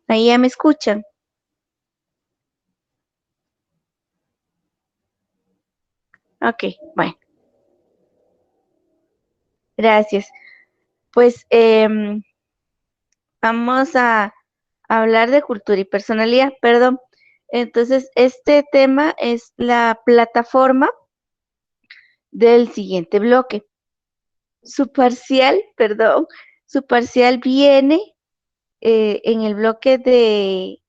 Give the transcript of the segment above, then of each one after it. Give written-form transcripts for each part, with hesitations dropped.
Ahí ya me escuchan. Ok, bueno, gracias. Pues vamos a hablar de cultura y personalidad, perdón. Entonces, este tema es la plataforma del siguiente bloque. Su parcial, perdón, su parcial viene en el bloque de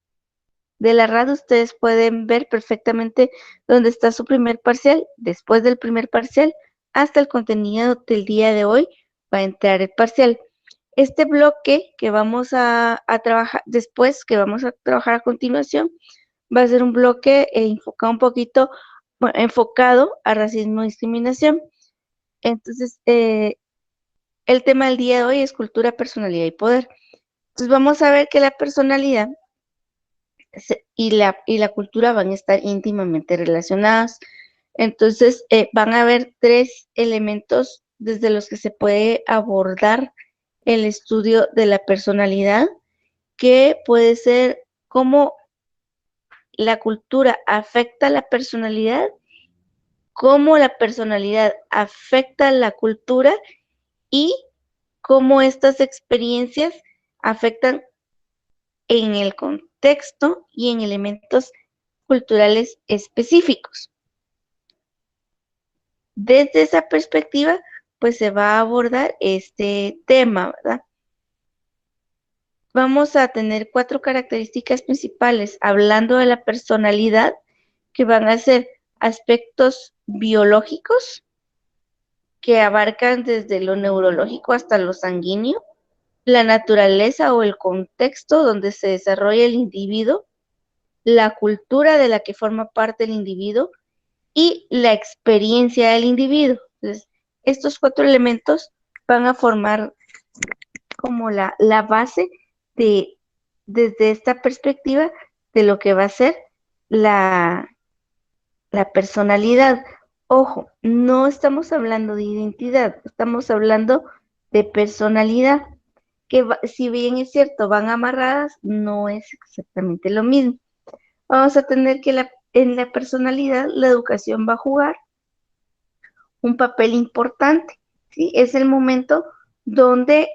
la RAD. Ustedes pueden ver perfectamente dónde está su primer parcial. Después del primer parcial, hasta el contenido del día de hoy, va a entrar el parcial. Este bloque que vamos a trabajar después, que vamos a trabajar a continuación, va a ser un bloque enfocado un poquito, bueno, enfocado a racismo y discriminación. Entonces, el tema del día de hoy es cultura, personalidad y poder. Entonces, vamos a ver que la personalidad y la cultura van a estar íntimamente relacionadas. Entonces, van a haber tres elementos desde los que se puede abordar el estudio de la personalidad, que puede ser cómo la cultura afecta la personalidad, cómo la personalidad afecta la cultura y cómo estas experiencias afectan en el contexto y en elementos culturales específicos. Desde esa perspectiva, pues se va a abordar este tema, ¿verdad? Vamos a tener 4 características principales hablando de la personalidad, que van a ser aspectos biológicos, que abarcan desde lo neurológico hasta lo sanguíneo, la naturaleza o el contexto donde se desarrolla el individuo, la cultura de la que forma parte el individuo y la experiencia del individuo. Entonces, estos 4 elementos van a formar como la base de, desde esta perspectiva, de lo que va a ser la, la personalidad. Ojo, no estamos hablando de identidad, estamos hablando de personalidad, que si bien es cierto, van amarradas, no es exactamente lo mismo. Vamos a tener que en la personalidad la educación va a jugar un papel importante, ¿sí? Es el momento donde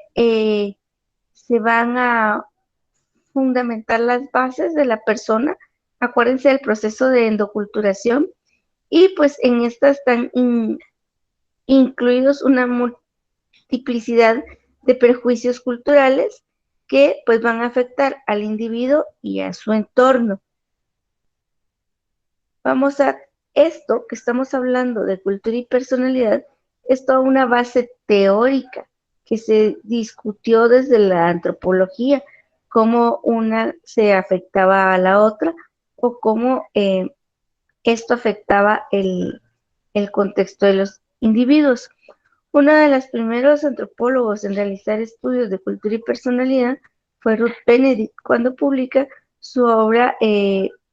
se van a fundamentar las bases de la persona. Acuérdense del proceso de endoculturación, y pues en esta están incluidos una multiplicidad de prejuicios culturales que pues van a afectar al individuo y a su entorno. Vamos a esto que estamos hablando de cultura y personalidad, es toda una base teórica que se discutió desde la antropología, cómo una se afectaba a la otra o cómo esto afectaba el contexto de los individuos. Uno de los primeros antropólogos en realizar estudios de cultura y personalidad fue Ruth Benedict, cuando publica su obra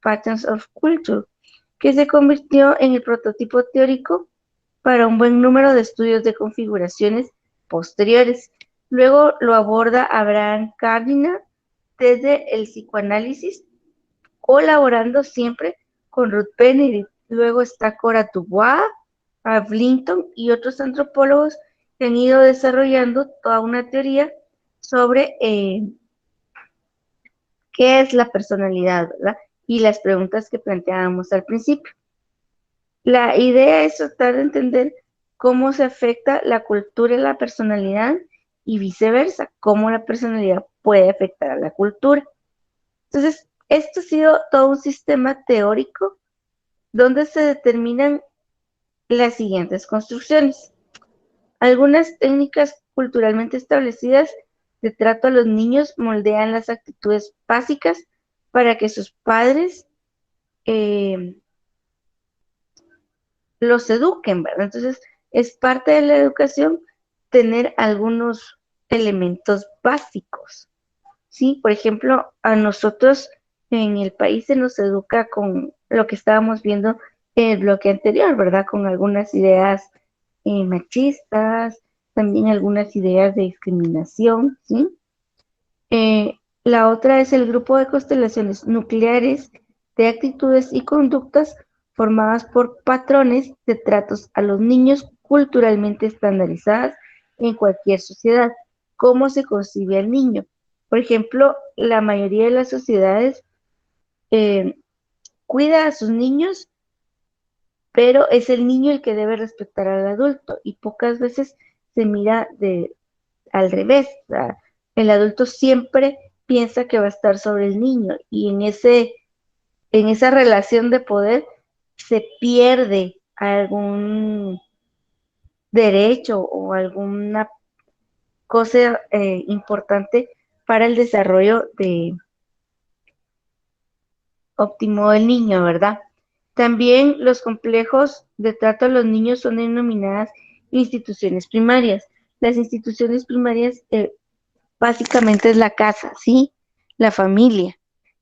Patterns of Culture, que se convirtió en el prototipo teórico para un buen número de estudios de configuraciones posteriores. Luego lo aborda Abraham Cardinal desde el psicoanálisis, colaborando siempre con Ruth Benedict. Luego está Cora Dubois, Blinton y otros antropólogos que han ido desarrollando toda una teoría sobre qué es la personalidad, ¿verdad? Y las preguntas que planteábamos al principio. La idea es tratar de entender cómo se afecta la cultura y la personalidad y viceversa, cómo la personalidad puede afectar a la cultura. Entonces, esto ha sido todo un sistema teórico donde se determinan las siguientes construcciones. Algunas técnicas culturalmente establecidas de trato a los niños moldean las actitudes básicas para que sus padres eh, los eduquen, ¿verdad? Entonces, es parte de la educación tener algunos elementos básicos, ¿sí? Por ejemplo, a nosotros en el país se nos educa con lo que estábamos viendo en el bloque anterior, ¿verdad? Con algunas ideas machistas, también algunas ideas de discriminación, ¿sí? La otra es el grupo de constelaciones nucleares de actitudes y conductas formadas por patrones de tratos a los niños culturalmente estandarizadas en cualquier sociedad. ¿Cómo se concibe al niño? Por ejemplo, la mayoría de las sociedades eh, cuida a sus niños, pero es el niño el que debe respetar al adulto y pocas veces se mira al revés. O sea, el adulto siempre piensa que va a estar sobre el niño y en esa relación de poder se pierde algún derecho o alguna cosa importante para el desarrollo óptimo del niño, ¿verdad? También los complejos de trato a los niños son denominadas instituciones primarias. Las instituciones primarias básicamente es la casa, ¿sí? La familia.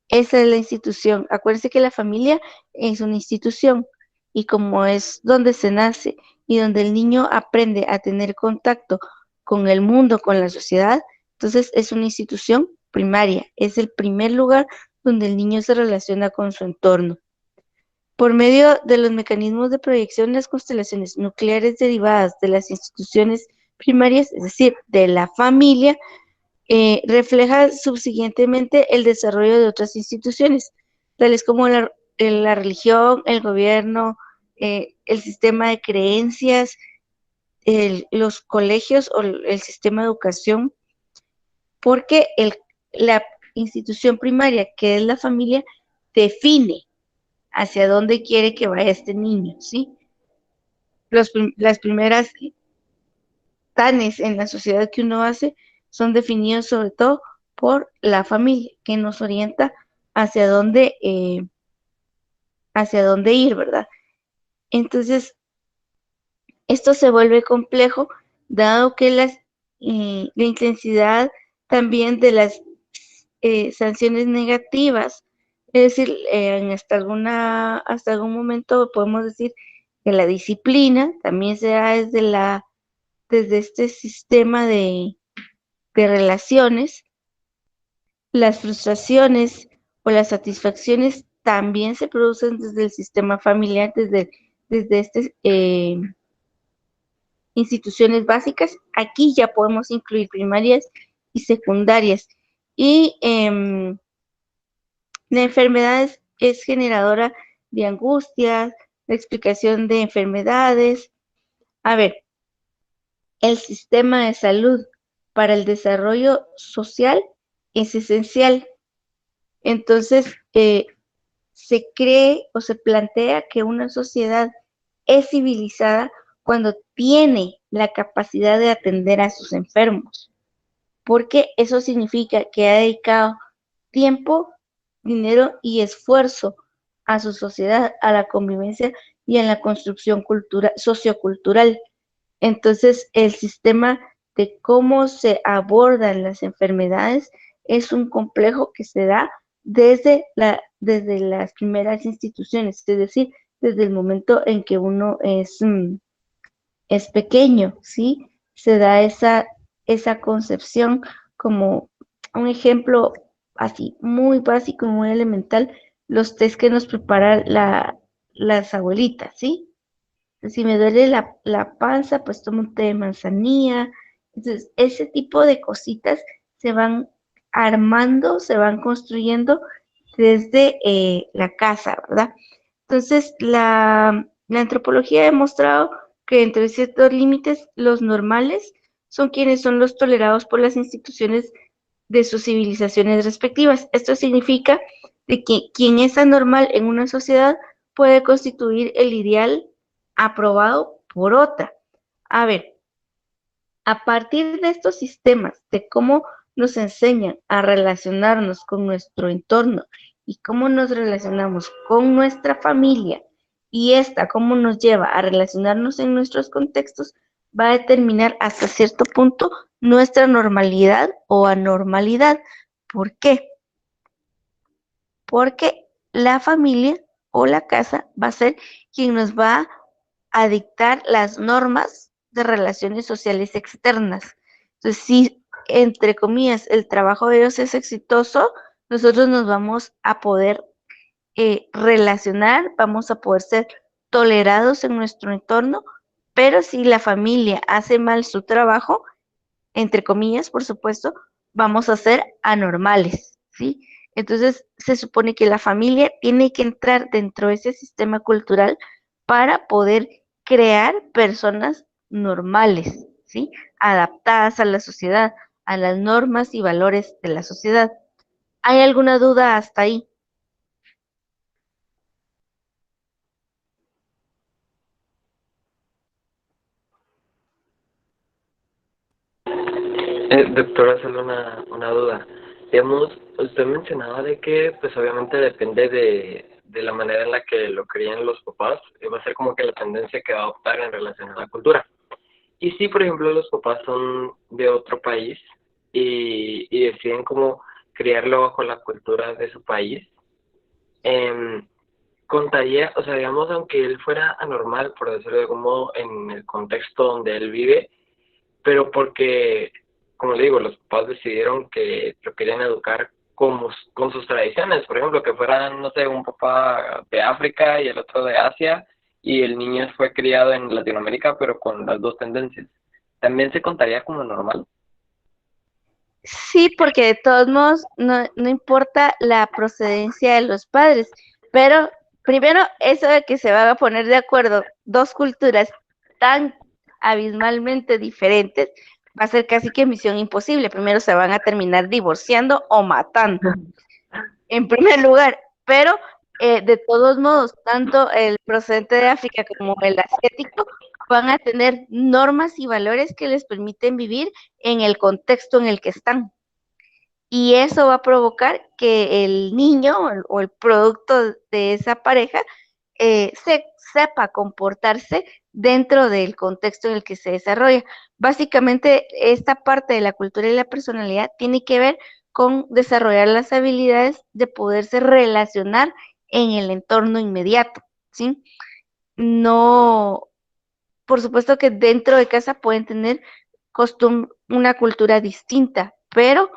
Esa es la institución. Acuérdense que la familia es una institución y como es donde se nace y donde el niño aprende a tener contacto con el mundo, con la sociedad, entonces es una institución primaria. Es el primer lugar donde el niño se relaciona con su entorno. Por medio de los mecanismos de proyección, las constelaciones nucleares derivadas de las instituciones primarias, es decir, de la familia, refleja subsiguientemente el desarrollo de otras instituciones, tales como la religión, el gobierno, el sistema de creencias, los colegios o el sistema de educación, porque la institución primaria, que es la familia, define hacia dónde quiere que vaya este niño, ¿sí? Las primeras tanes en la sociedad que uno hace son definidos sobre todo por la familia, que nos orienta hacia hacia dónde ir, ¿verdad? Entonces, esto se vuelve complejo dado que la intensidad también de las sanciones negativas, es decir, hasta algún momento podemos decir que la disciplina también se da desde este sistema de relaciones. Las frustraciones o las satisfacciones también se producen desde el sistema familiar, desde estas instituciones básicas. Aquí ya podemos incluir primarias y secundarias. Y la enfermedad es generadora de angustias, la explicación de enfermedades. A ver, el sistema de salud para el desarrollo social es esencial. Entonces, se cree o se plantea que una sociedad es civilizada cuando tiene la capacidad de atender a sus enfermos, porque eso significa que ha dedicado tiempo, dinero y esfuerzo a su sociedad, a la convivencia y en la construcción sociocultural. Entonces, el sistema de cómo se abordan las enfermedades es un complejo que se da desde las primeras instituciones, es decir, desde el momento en que uno es pequeño, ¿sí? Se da esa concepción como un ejemplo así muy básico, muy elemental, los test que nos preparan las abuelitas, ¿sí? Si me duele la panza, pues tomo un té de manzanilla. Entonces, ese tipo de cositas se van armando, se van construyendo desde la casa, ¿verdad? Entonces, la antropología ha demostrado que entre ciertos límites, los normales son quienes son los tolerados por las instituciones de sus civilizaciones respectivas. Esto significa de que quien es anormal en una sociedad puede constituir el ideal aprobado por otra. A ver, a partir de estos sistemas, de cómo nos enseñan a relacionarnos con nuestro entorno y cómo nos relacionamos con nuestra familia y esta cómo nos lleva a relacionarnos en nuestros contextos, va a determinar hasta cierto punto nuestra normalidad o anormalidad. ¿Por qué? Porque la familia o la casa va a ser quien nos va a dictar las normas de relaciones sociales externas. Entonces, entre comillas, el trabajo de ellos es exitoso, nosotros nos vamos a poder relacionar, vamos a poder ser tolerados en nuestro entorno, pero si la familia hace mal su trabajo, entre comillas, por supuesto, vamos a ser anormales, ¿sí? Entonces, se supone que la familia tiene que entrar dentro de ese sistema cultural para poder crear personas normales, ¿sí? Adaptadas a la sociedad, a las normas y valores de la sociedad. ¿Hay alguna duda hasta ahí? Doctora, solo una duda. Digamos, usted mencionaba de que, pues obviamente depende de la manera en la que lo crían los papás, va a ser como que la tendencia que va a adoptar en relación a la cultura. Y si, por ejemplo, los papás son de otro país y deciden como criarlo bajo la cultura de su país, em, contaría, o sea, digamos, aunque él fuera anormal, por decirlo de algún modo, en el contexto donde él vive, pero porque, como le digo, los papás decidieron que lo querían educar con sus tradiciones, por ejemplo, que fueran, no sé, un papá de África y el otro de Asia, y el niño fue criado en Latinoamérica, pero con las dos tendencias. ¿También se contaría como normal? Sí, porque de todos modos no importa la procedencia de los padres, pero primero eso de que se van a poner de acuerdo dos culturas tan abismalmente diferentes va a ser casi que misión imposible. Primero se van a terminar divorciando o matando, en primer lugar, pero de todos modos, tanto el procedente de África como el asiático van a tener normas y valores que les permiten vivir en el contexto en el que están. Y eso va a provocar que el niño o el producto de esa pareja se sepa comportarse dentro del contexto en el que se desarrolla. Básicamente, esta parte de la cultura y la personalidad tiene que ver con desarrollar las habilidades de poderse relacionar en el entorno inmediato, ¿sí? No, por supuesto que dentro de casa pueden tener una cultura distinta, pero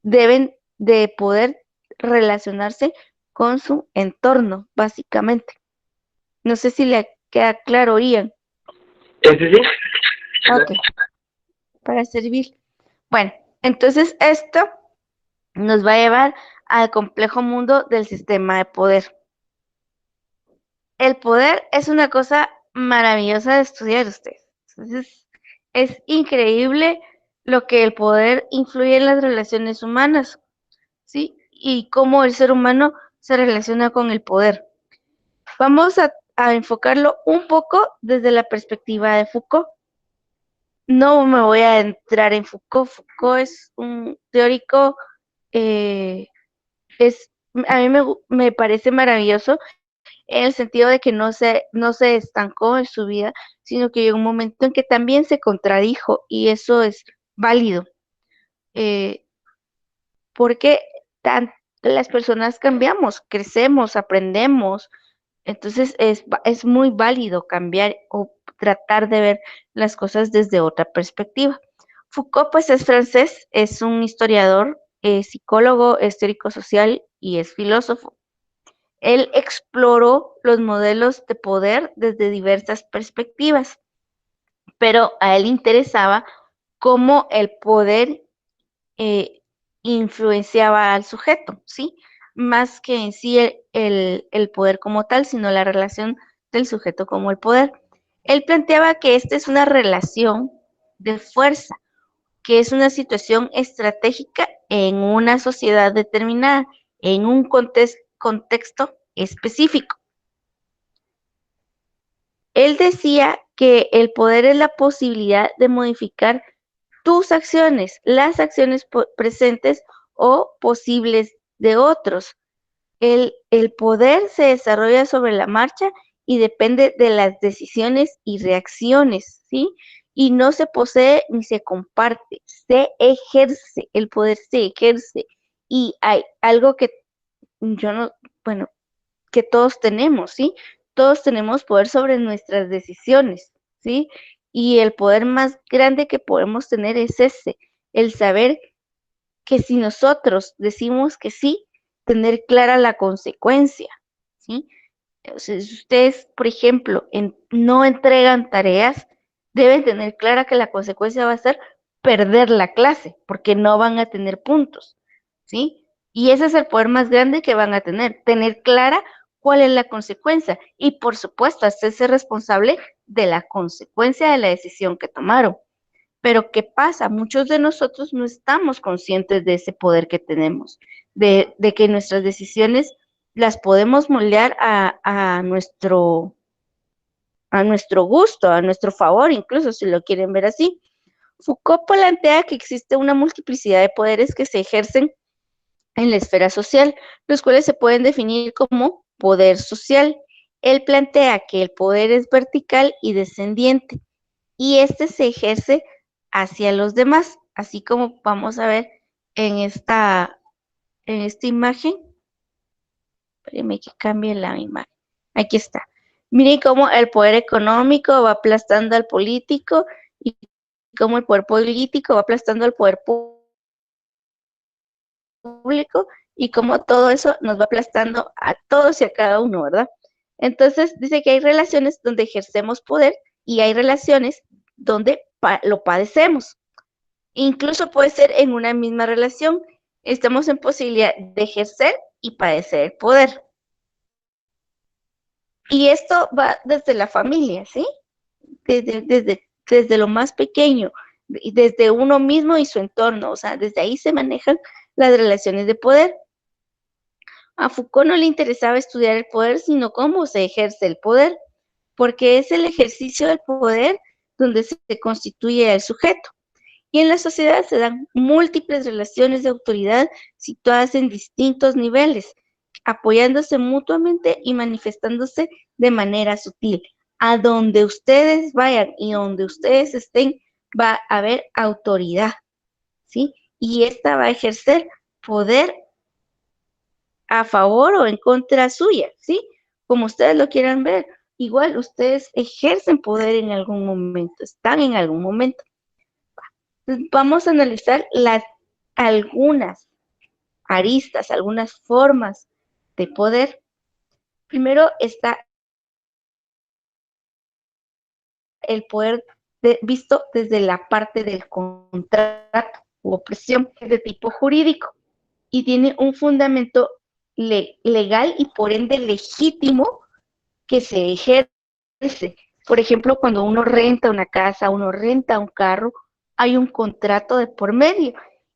deben de poder relacionarse con su entorno, básicamente. No sé si le queda claro, Ian. Sí, Ok, para servir. Bueno, entonces esto nos va a llevar al complejo mundo del sistema de poder. El poder es una cosa maravillosa de estudiar ustedes. Entonces, es increíble lo que el poder influye en las relaciones humanas, ¿sí? Y cómo el ser humano se relaciona con el poder. Vamos a enfocarlo un poco desde la perspectiva de Foucault. No me voy a entrar en Foucault. Foucault es un teórico, eh, a mí me parece maravilloso en el sentido de que no se estancó en su vida, sino que llegó un momento en que también se contradijo y eso es válido, eh, porque las personas cambiamos, crecemos, aprendemos. Entonces es muy válido cambiar o tratar de ver las cosas desde otra perspectiva. Foucault, pues es francés, es un historiador, es psicólogo, es teórico social y es filósofo. Él exploró los modelos de poder desde diversas perspectivas, pero a él interesaba cómo el poder eh, influenciaba al sujeto, ¿sí? Más que en sí el poder como tal, sino la relación del sujeto como el poder. Él planteaba que esta es una relación de fuerza, que es una situación estratégica en una sociedad determinada, en un contexto específico. Él decía que el poder es la posibilidad de modificar tus acciones, las acciones presentes o posibles de otros. El poder se desarrolla sobre la marcha y depende de las decisiones y reacciones, ¿sí? Y no se posee ni se comparte, se ejerce, el poder se ejerce. Y hay algo que yo no, bueno, que todos tenemos, ¿sí? Todos tenemos poder sobre nuestras decisiones, ¿sí? Y el poder más grande que podemos tener es ese, el saber que si nosotros decimos que sí, tener clara la consecuencia, ¿sí? O sea, si ustedes, por ejemplo, no entregan tareas, deben tener clara que la consecuencia va a ser perder la clase, porque no van a tener puntos, ¿sí? Y ese es el poder más grande que van a tener clara cuál es la consecuencia y, por supuesto, hacerse responsable de la consecuencia de la decisión que tomaron. Pero ¿qué pasa? Muchos de nosotros no estamos conscientes de ese poder que tenemos, de que nuestras decisiones las podemos moldear a nuestro gusto, a nuestro favor, incluso si lo quieren ver así. Foucault plantea que existe una multiplicidad de poderes que se ejercen en la esfera social, los cuales se pueden definir como poder social. Él plantea que el poder es vertical y descendiente, y este se ejerce hacia los demás, así como vamos a ver en esta imagen. Espérenme que cambie la imagen. Aquí está. Miren cómo el poder económico va aplastando al político y cómo el poder político va aplastando al poder público y cómo todo eso nos va aplastando a todos y a cada uno, ¿verdad? Entonces dice que hay relaciones donde ejercemos poder y hay relaciones donde lo padecemos. Incluso puede ser en una misma relación. Estamos en posibilidad de ejercer y padecer el poder. Y esto va desde la familia, ¿sí? Desde lo más pequeño, desde uno mismo y su entorno. O sea, desde ahí se manejan las relaciones de poder. A Foucault no le interesaba estudiar el poder, sino cómo se ejerce el poder, porque es el ejercicio del poder donde se constituye el sujeto. Y en la sociedad se dan múltiples relaciones de autoridad situadas en distintos niveles, apoyándose mutuamente y manifestándose de manera sutil. A donde ustedes vayan y donde ustedes estén, va a haber autoridad, ¿sí? Y esta va a ejercer poder a favor o en contra suya, ¿sí? Como ustedes lo quieran ver. Igual ustedes ejercen poder en algún momento, están en algún momento. Vamos a analizar algunas aristas, algunas formas de poder. Primero está el poder visto desde la parte del contrato u opresión, es de tipo jurídico y tiene un fundamento legal y por ende legítimo que se ejerce. Por ejemplo, cuando uno renta una casa, uno renta un carro, hay un contrato de por medio.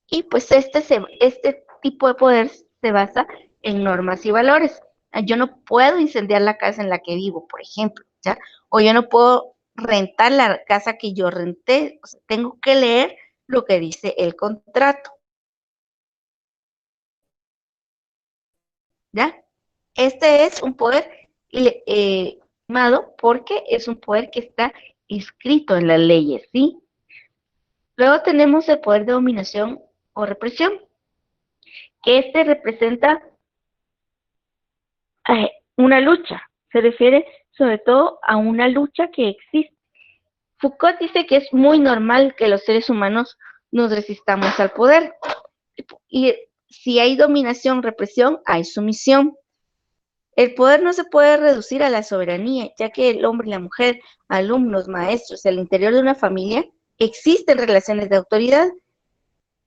Y pues este tipo de poder se basa en normas y valores. Yo no puedo incendiar la casa en la que vivo, por ejemplo, ¿ya? O yo no puedo rentar la casa que yo renté. O sea, tengo que leer lo que dice el contrato, ¿ya? Este es un poder porque es un poder que está inscrito en las leyes, ¿sí? Luego tenemos el poder de dominación o represión, que este representa una lucha, se refiere sobre todo a una lucha que existe. Foucault dice que es muy normal que los seres humanos nos resistamos al poder. Y si hay dominación, represión, hay sumisión. El poder no se puede reducir a la soberanía, ya que el hombre y la mujer, alumnos, maestros, el interior de una familia, existen relaciones de autoridad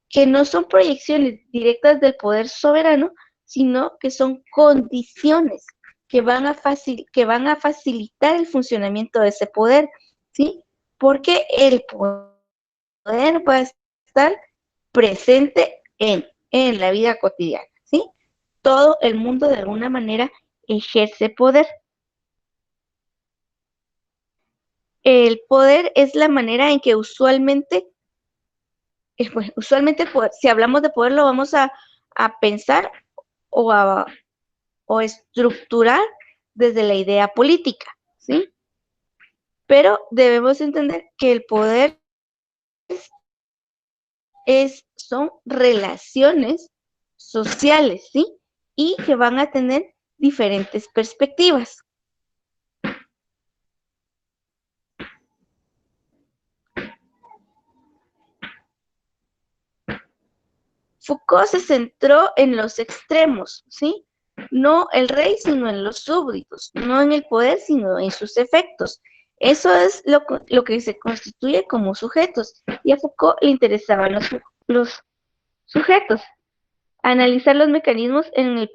que no son proyecciones directas del poder soberano, sino que son condiciones que van a facilitar el funcionamiento de ese poder, ¿sí? Porque el poder va a estar presente en la vida cotidiana, ¿sí? Todo el mundo de alguna manera ejerce poder. El poder es la manera en que usualmente si hablamos de poder lo vamos a pensar o o estructurar desde la idea política, ¿sí? Pero debemos entender que el poder son relaciones sociales, ¿sí? Y que van a tener diferentes perspectivas. Foucault se centró en los extremos, ¿sí? No el rey, sino en los súbditos, no en el poder, sino en sus efectos. Eso es lo que se constituye como sujetos. Y a Foucault le interesaban los sujetos. Analizar los mecanismos en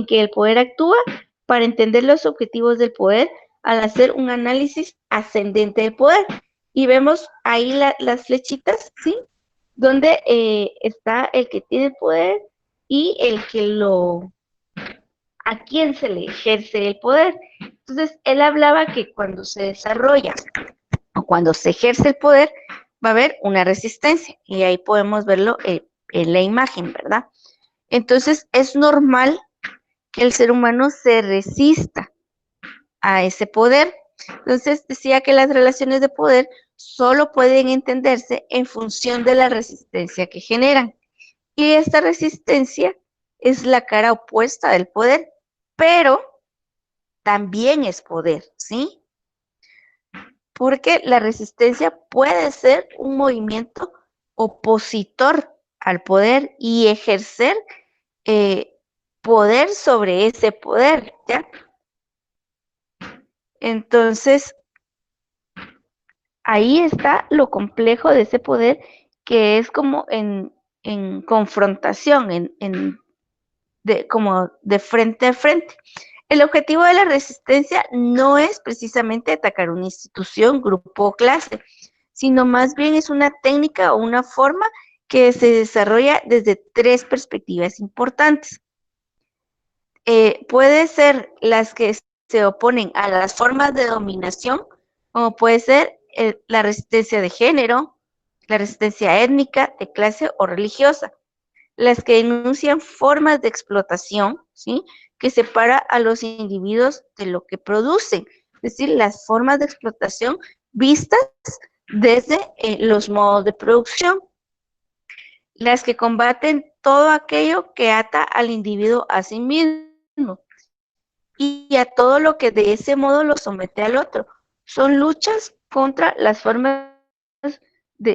que el poder actúa para entender los objetivos del poder al hacer un análisis ascendente del poder. Y vemos ahí las flechitas, ¿sí? Donde está el que tiene el poder y el que a quién se le ejerce el poder. Entonces, él hablaba que cuando se desarrolla o cuando se ejerce el poder, va a haber una resistencia. Y ahí podemos verlo en la imagen, ¿verdad? Entonces, es normal que el ser humano se resista a ese poder. Entonces, decía que las relaciones de poder solo pueden entenderse en función de la resistencia que generan. Y esta resistencia es la cara opuesta del poder, pero también es poder, ¿sí? Porque la resistencia puede ser un movimiento opositor al poder y ejercer poder sobre ese poder, ¿ya? Entonces, ahí está lo complejo de ese poder, que es como en confrontación, como de frente a frente. El objetivo de la resistencia no es precisamente atacar una institución, grupo o clase, sino más bien es una técnica o una forma que se desarrolla desde tres perspectivas importantes. Puede ser las que se oponen a las formas de dominación, como puede ser la resistencia de género, la resistencia étnica, de clase o religiosa. Las que denuncian formas de explotación, ¿sí? Que separa a los individuos de lo que producen, es decir, las formas de explotación vistas desde los modos de producción. Las que combaten todo aquello que ata al individuo a sí mismo y a todo lo que de ese modo lo somete al otro. Son luchas contra las formas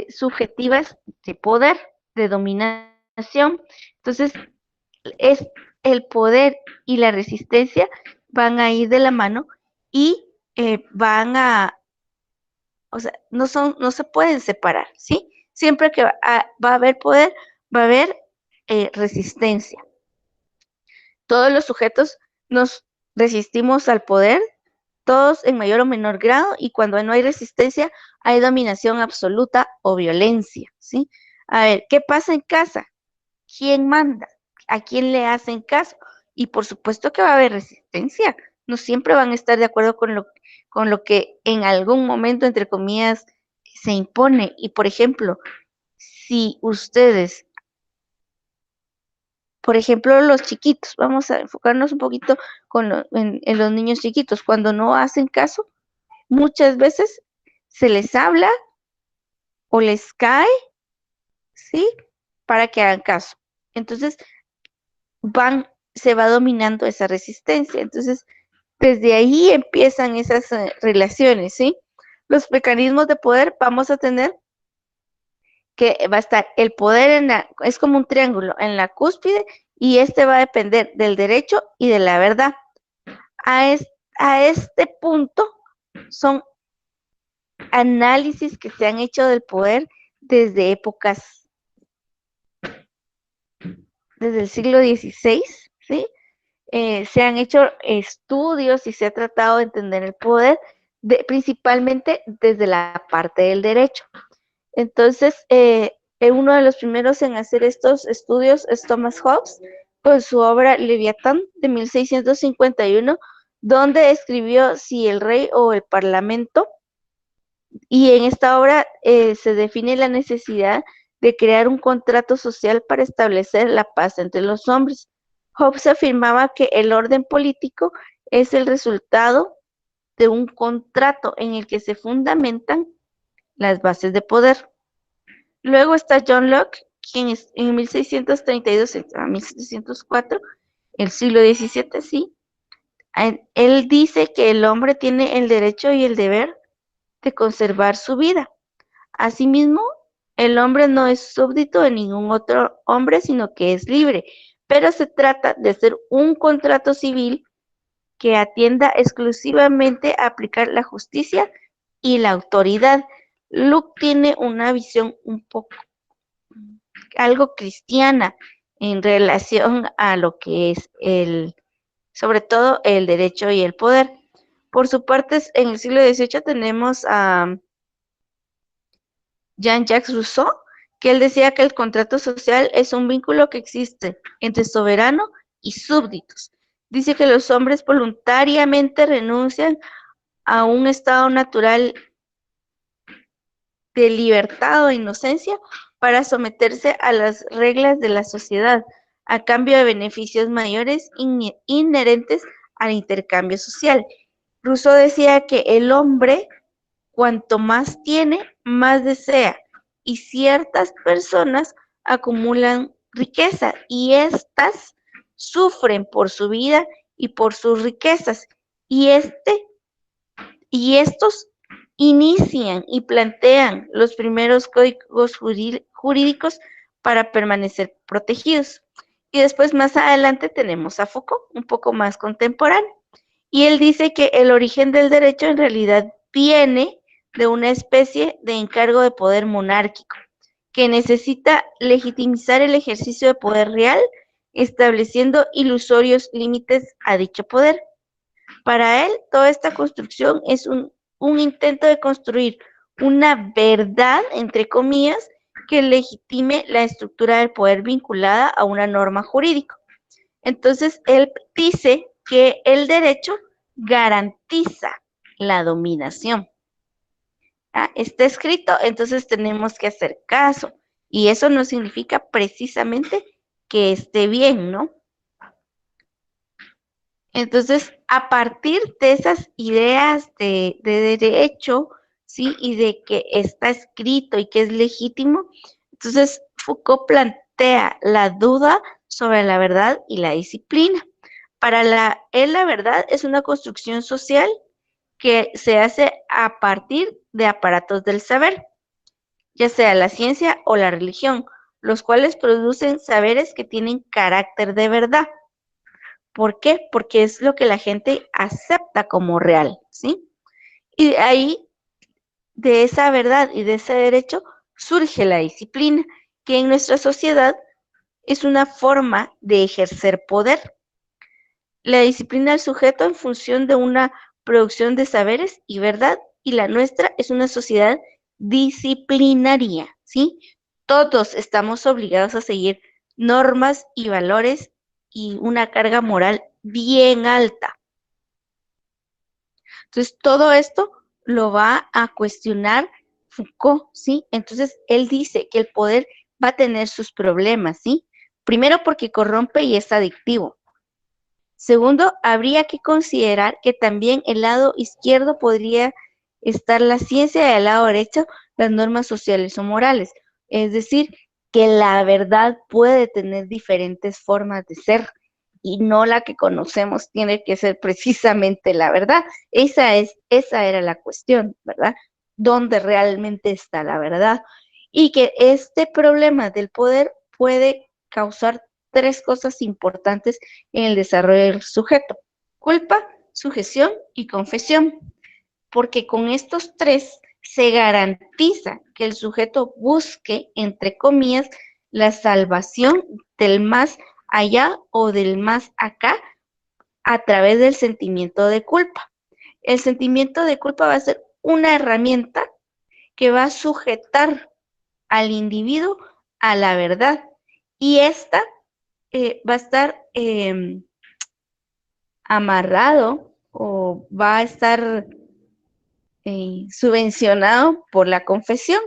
subjetivas de poder, de dominación. Entonces, es el poder y la resistencia van a ir de la mano y o sea, no se pueden separar, ¿sí? Siempre que va a haber poder, va a haber resistencia. Todos los sujetos nos resistimos al poder, todos en mayor o menor grado, y cuando no hay resistencia, hay dominación absoluta o violencia, ¿sí? A ver, ¿qué pasa en casa? ¿Quién manda? ¿A quién le hacen caso? Y por supuesto que va a haber resistencia. No siempre van a estar de acuerdo con lo que en algún momento, entre comillas, se impone. Y por ejemplo, si ustedes, por ejemplo, los chiquitos, vamos a enfocarnos un poquito en los niños chiquitos, cuando no hacen caso, muchas veces se les habla o les cae, ¿sí? Para que hagan caso. Entonces, se va dominando esa resistencia. Entonces, desde ahí empiezan esas relaciones, ¿sí? Los mecanismos de poder vamos a tener que va a estar el poder es como un triángulo en la cúspide y este va a depender del derecho y de la verdad. A este punto son análisis que se han hecho del poder desde épocas, desde el siglo XVI, ¿sí? Se han hecho estudios y se ha tratado de entender el poder principalmente desde la parte del derecho. Entonces, uno de los primeros en hacer estos estudios es Thomas Hobbes, con su obra Leviatán de 1651, donde escribió si el rey o el parlamento, y en esta obra se define la necesidad de crear un contrato social para establecer la paz entre los hombres. Hobbes afirmaba que el orden político es el resultado de un contrato en el que se fundamentan las bases de poder. Luego está John Locke, quien en 1632 a 1704, el siglo XVII, sí, él dice que el hombre tiene el derecho y el deber de conservar su vida. Asimismo, El hombre no es súbdito de ningún otro hombre, sino que es libre, pero se trata de hacer un contrato civil que atienda exclusivamente a aplicar la justicia y la autoridad. Luke tiene una visión un poco, algo cristiana en relación a lo que es sobre todo el derecho y el poder. Por su parte, en el siglo XVIII tenemos a Jean-Jacques Rousseau, que él decía que el contrato social es un vínculo que existe entre soberano y súbditos. Dice que los hombres voluntariamente renuncian a un estado natural de libertad o inocencia para someterse a las reglas de la sociedad, a cambio de beneficios mayores inherentes al intercambio social. Rousseau decía que el hombre, cuanto más tiene, más desea, y ciertas personas acumulan riqueza y éstas sufren por su vida y por sus riquezas, y estos inician y plantean los primeros códigos jurídicos para permanecer protegidos. Y después más adelante tenemos a Foucault, un poco más contemporáneo. Y él dice que el origen del derecho en realidad viene de una especie de encargo de poder monárquico, que necesita legitimizar el ejercicio de poder real, estableciendo ilusorios límites a dicho poder. Para él, toda esta construcción es un intento de construir una verdad, entre comillas, que legitime la estructura del poder vinculada a una norma jurídica. Entonces, él dice que el derecho garantiza la dominación. Está escrito, entonces tenemos que hacer caso. Y eso no significa precisamente que esté bien, ¿no? Entonces, a partir de esas ideas de derecho, ¿sí? Y de que está escrito y que es legítimo, entonces Foucault plantea la duda sobre la verdad y la disciplina. Para él la verdad es una construcción social que se hace a partir de aparatos del saber, ya sea la ciencia o la religión, los cuales producen saberes que tienen carácter de verdad. ¿Por qué? Porque es lo que la gente acepta como real, ¿sí? Y de ahí, de esa verdad y de ese derecho, surge la disciplina, que en nuestra sociedad es una forma de ejercer poder. La disciplina del sujeto en función de una producción de saberes y verdad, y la nuestra es una sociedad disciplinaria, ¿sí? Todos estamos obligados a seguir normas y valores y una carga moral bien alta. Entonces, todo esto lo va a cuestionar Foucault, ¿sí? Entonces, él dice que el poder va a tener sus problemas, ¿sí? Primero porque corrompe y es adictivo. Segundo, habría que considerar que también el lado izquierdo podría estar la ciencia y el lado derecho las normas sociales o morales. Es decir, que la verdad puede tener diferentes formas de ser y no la que conocemos tiene que ser precisamente la verdad. Esa era la cuestión, ¿verdad? ¿Dónde realmente está la verdad? Y que este problema del poder puede causar tres cosas importantes en el desarrollo del sujeto: culpa, sujeción y confesión, porque con estos tres se garantiza que el sujeto busque, entre comillas, la salvación del más allá o del más acá a través del sentimiento de culpa. El sentimiento de culpa va a ser una herramienta que va a sujetar al individuo a la verdad, y esta va a estar amarrado o va a estar subvencionado por la confesión,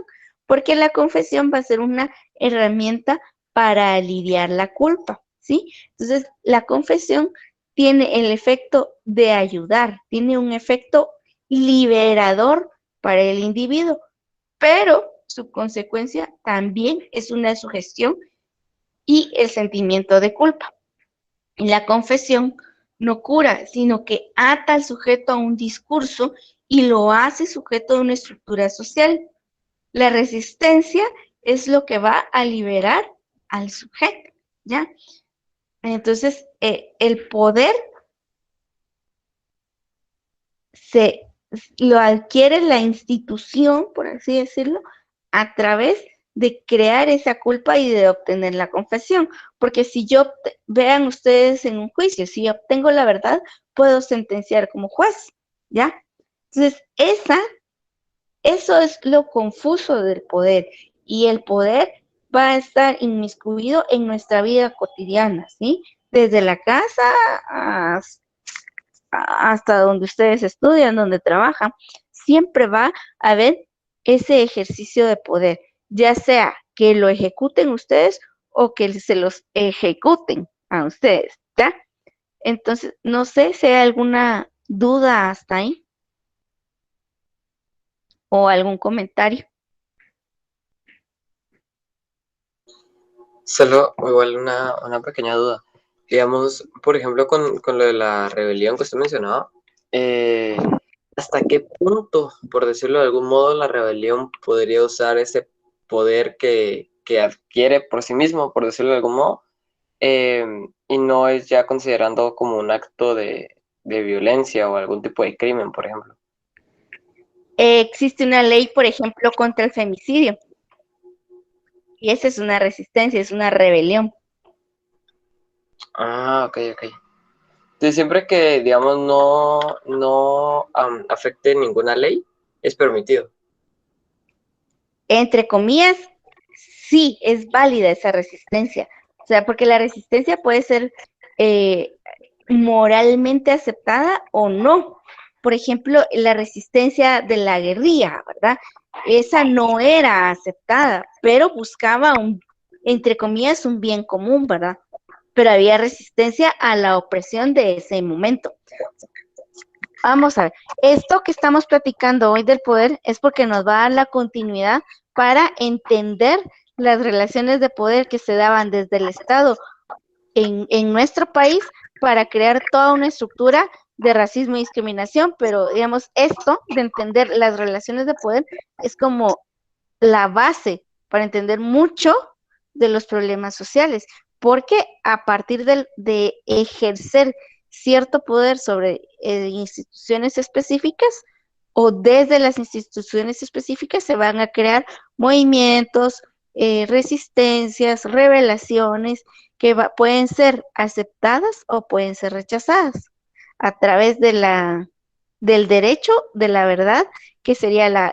porque la confesión va a ser una herramienta para aliviar la culpa, ¿sí? Entonces, la confesión tiene el efecto de ayudar, tiene un efecto liberador para el individuo, pero su consecuencia también es una sugestión y el sentimiento de culpa. La confesión no cura, sino que ata al sujeto a un discurso y lo hace sujeto de una estructura social. La resistencia es lo que va a liberar al sujeto, ¿ya? Entonces, el poder se lo adquiere la institución, por así decirlo, a través de crear esa culpa y de obtener la confesión. Porque si yo, vean ustedes en un juicio, si yo obtengo la verdad, puedo sentenciar como juez, ¿ya? Entonces, eso es lo confuso del poder. Y el poder va a estar inmiscuido en nuestra vida cotidiana, ¿sí? Desde la casa hasta donde ustedes estudian, donde trabajan, siempre va a haber ese ejercicio de poder, ya sea que lo ejecuten ustedes o que se los ejecuten a ustedes, ¿ya? Entonces, no sé si hay alguna duda hasta ahí o algún comentario. Solo igual una pequeña duda. Digamos, por ejemplo, con lo de la rebelión que usted mencionaba, eh, ¿hasta qué punto, por decirlo de algún modo, la rebelión podría usar ese poder que adquiere por sí mismo, por decirlo de algún modo, y no es ya considerando como un acto de violencia o algún tipo de crimen, por ejemplo? Existe una ley, por ejemplo, contra el femicidio, y esa es una resistencia, es una rebelión. Ah, ok, ok. Entonces, siempre que, digamos, no afecte ninguna ley, es permitido. Entre comillas, sí es válida esa resistencia. O sea, porque la resistencia puede ser eh, moralmente aceptada o no. Por ejemplo, la resistencia de la guerrilla, ¿verdad? Esa no era aceptada, pero buscaba entre comillas, un bien común, ¿verdad? Pero había resistencia a la opresión de ese momento. Vamos a ver, esto que estamos platicando hoy del poder es porque nos va a dar la continuidad para entender las relaciones de poder que se daban desde el Estado en nuestro país para crear toda una estructura de racismo y discriminación, pero digamos, esto de entender las relaciones de poder es como la base para entender mucho de los problemas sociales, porque a partir de ejercer cierto poder sobre instituciones específicas o desde las instituciones específicas se van a crear movimientos, resistencias, revelaciones que pueden ser aceptadas o pueden ser rechazadas a través del derecho de la verdad, que sería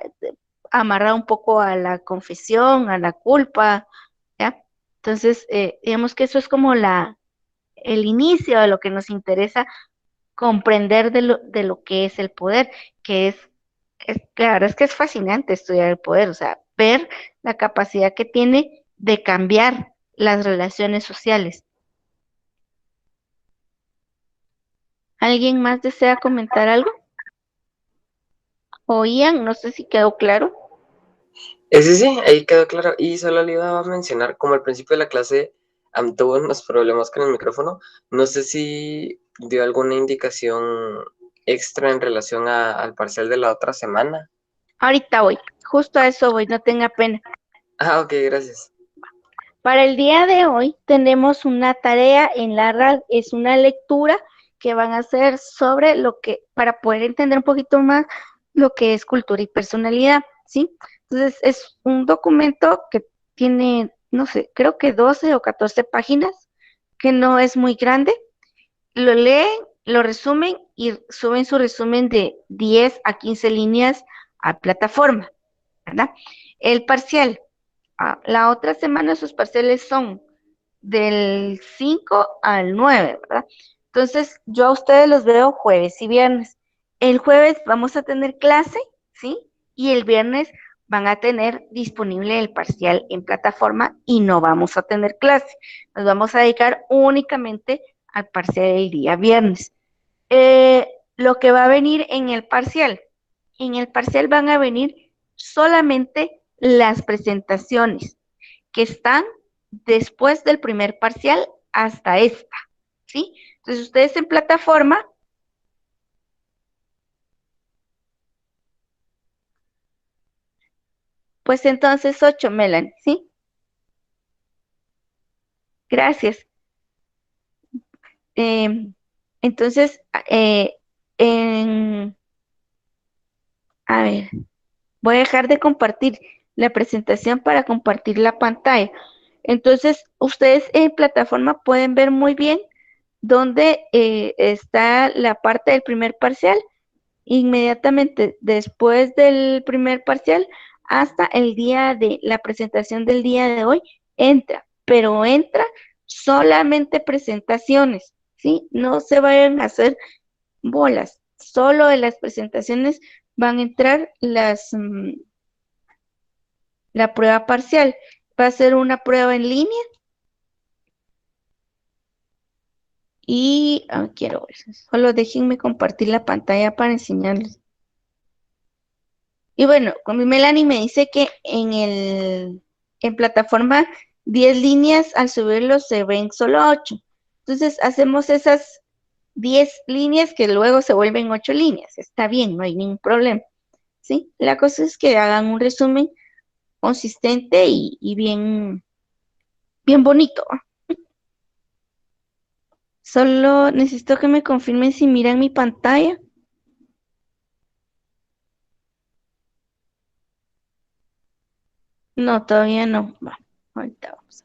amarrar un poco a la confesión, a la culpa, ¿ya? Entonces, digamos que eso es como el inicio de lo que nos interesa comprender de lo que es el poder, que la verdad es que es fascinante estudiar el poder, o sea, ver la capacidad que tiene de cambiar las relaciones sociales. ¿Alguien más desea comentar algo? Oían, no sé si quedó claro. Sí, sí, ahí quedó claro. Y solo le iba a mencionar, como al principio de la clase tuvo unos problemas con el micrófono, no sé si dio alguna indicación extra en relación al parcial de la otra semana. Ahorita voy, justo a eso voy, no tenga pena. Ah, ok, gracias. Para el día de hoy tenemos una tarea en la RAL, es una lectura que van a hacer sobre para poder entender un poquito más lo que es cultura y personalidad, ¿sí? Entonces es un documento que tiene, no sé, creo que 12 o 14 páginas, que no es muy grande. Lo leen, lo resumen y suben su resumen de 10 a 15 líneas a plataforma, ¿verdad? El parcial. La otra semana sus parciales son del 5 al 9, ¿verdad? Entonces, yo a ustedes los veo jueves y viernes. El jueves vamos a tener clase, ¿sí? Y el viernes van a tener disponible el parcial en plataforma y no vamos a tener clase. Nos vamos a dedicar únicamente al parcial del día viernes. Lo que va a venir en el parcial van a venir solamente las presentaciones que están después del primer parcial hasta esta, ¿sí? Entonces ustedes en plataforma Pues entonces 8, Melanie, ¿sí? Gracias. Eh, entonces, en, a ver, voy a dejar de compartir la presentación para compartir la pantalla. Entonces, ustedes en plataforma pueden ver muy bien dónde está la parte del primer parcial. Inmediatamente después del primer parcial hasta el día de la presentación del día de hoy, entra, pero entra solamente presentaciones, ¿sí? No se vayan a hacer bolas, solo de las presentaciones van a entrar la prueba parcial. Va a ser una prueba en línea y quiero ver, solo déjenme compartir la pantalla para enseñarles. Y bueno, con mi Melanie me dice que en plataforma 10 líneas, al subirlo se ven solo 8. Entonces hacemos esas 10 líneas que luego se vuelven 8 líneas. Está bien, no hay ningún problema. ¿Sí? La cosa es que hagan un resumen consistente y bien, bien bonito. Solo necesito que me confirmen si miran mi pantalla. No, todavía no. Va, ahorita vamos.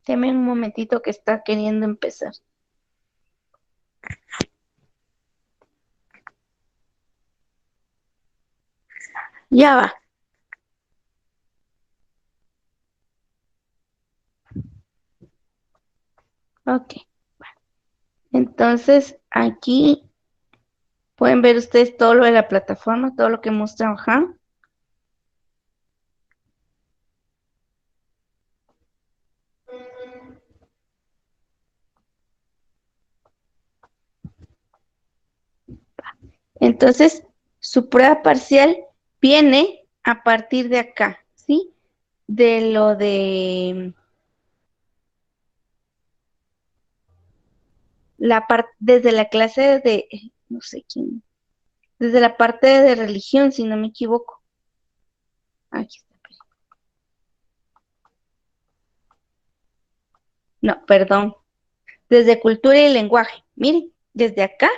Deme un momentito que está queriendo empezar. Ya va. Ok. Entonces, aquí pueden ver ustedes todo lo de la plataforma, todo lo que hemos trabajado. Entonces, su prueba parcial viene a partir de acá, ¿sí? De lo de la parte, desde la clase de, no sé quién, desde la parte de religión, si no me equivoco. Aquí está. No, perdón. Desde cultura y lenguaje. Miren, desde acá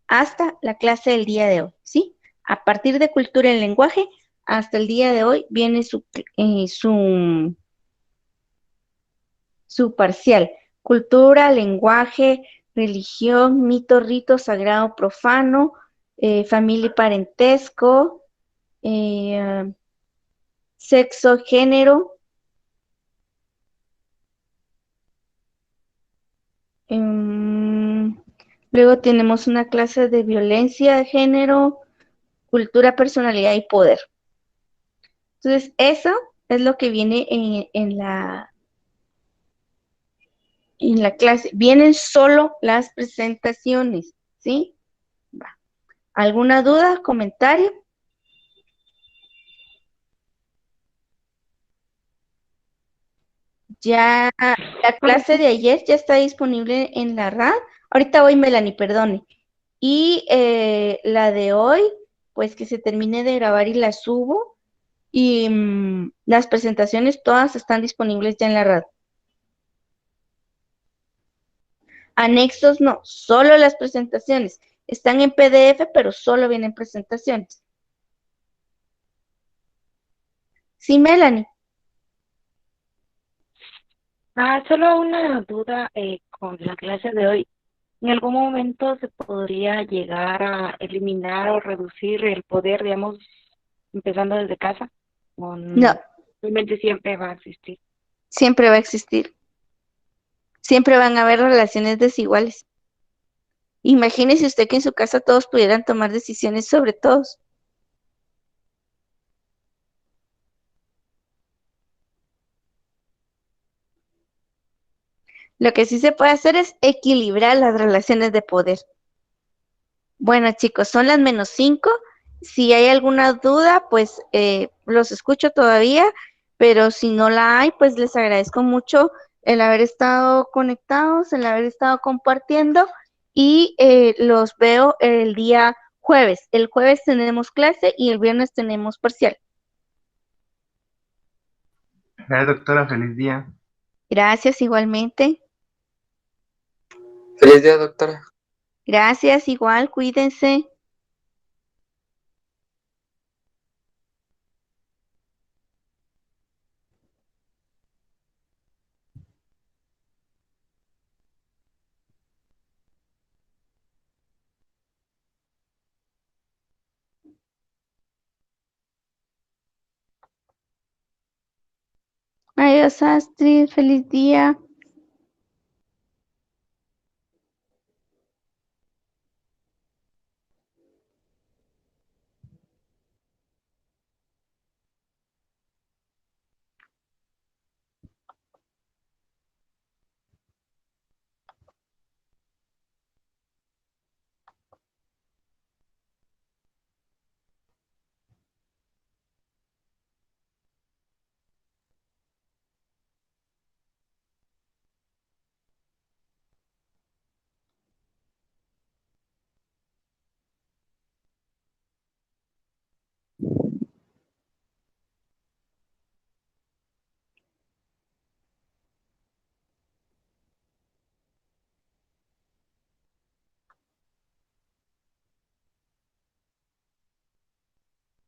hasta la clase del día de hoy, ¿sí? A partir de cultura y lenguaje hasta el día de hoy viene su parcial. Cultura, lenguaje, religión, mito, rito, sagrado, profano, familia y parentesco, eh, sexo, género. em, Luego tenemos una clase de violencia de género, cultura, personalidad y poder. Entonces, eso es lo que viene en la clase. Vienen solo las presentaciones, ¿sí? Va. ¿Alguna duda, comentario? Ya la clase de ayer ya está disponible en la RAD. Ahorita voy, Melanie, perdone. Y la de hoy, pues que se termine de grabar y la subo. Y las presentaciones todas están disponibles ya en la RAD. Anexos no, solo las presentaciones. Están en PDF, pero solo vienen presentaciones. Sí, Melanie. Solo una duda con la clase de hoy. ¿En algún momento se podría llegar a eliminar o reducir el poder, digamos, empezando desde casa? ¿O No, realmente siempre va a existir? siempre va a existir. Siempre van a haber relaciones desiguales. Imagínese usted que en su casa todos pudieran tomar decisiones sobre todos. Lo que sí se puede hacer es equilibrar las relaciones de poder. Bueno, chicos, son las -5. Si hay alguna duda, pues los escucho todavía, pero si no la hay, pues les agradezco mucho el haber estado conectados, el haber estado compartiendo y los veo el día jueves. El jueves tenemos clase y el viernes tenemos parcial. Gracias, doctora. Feliz día. Gracias igualmente. Feliz día, doctora. Gracias igual, cuídense. Adiós, Astrid, feliz día.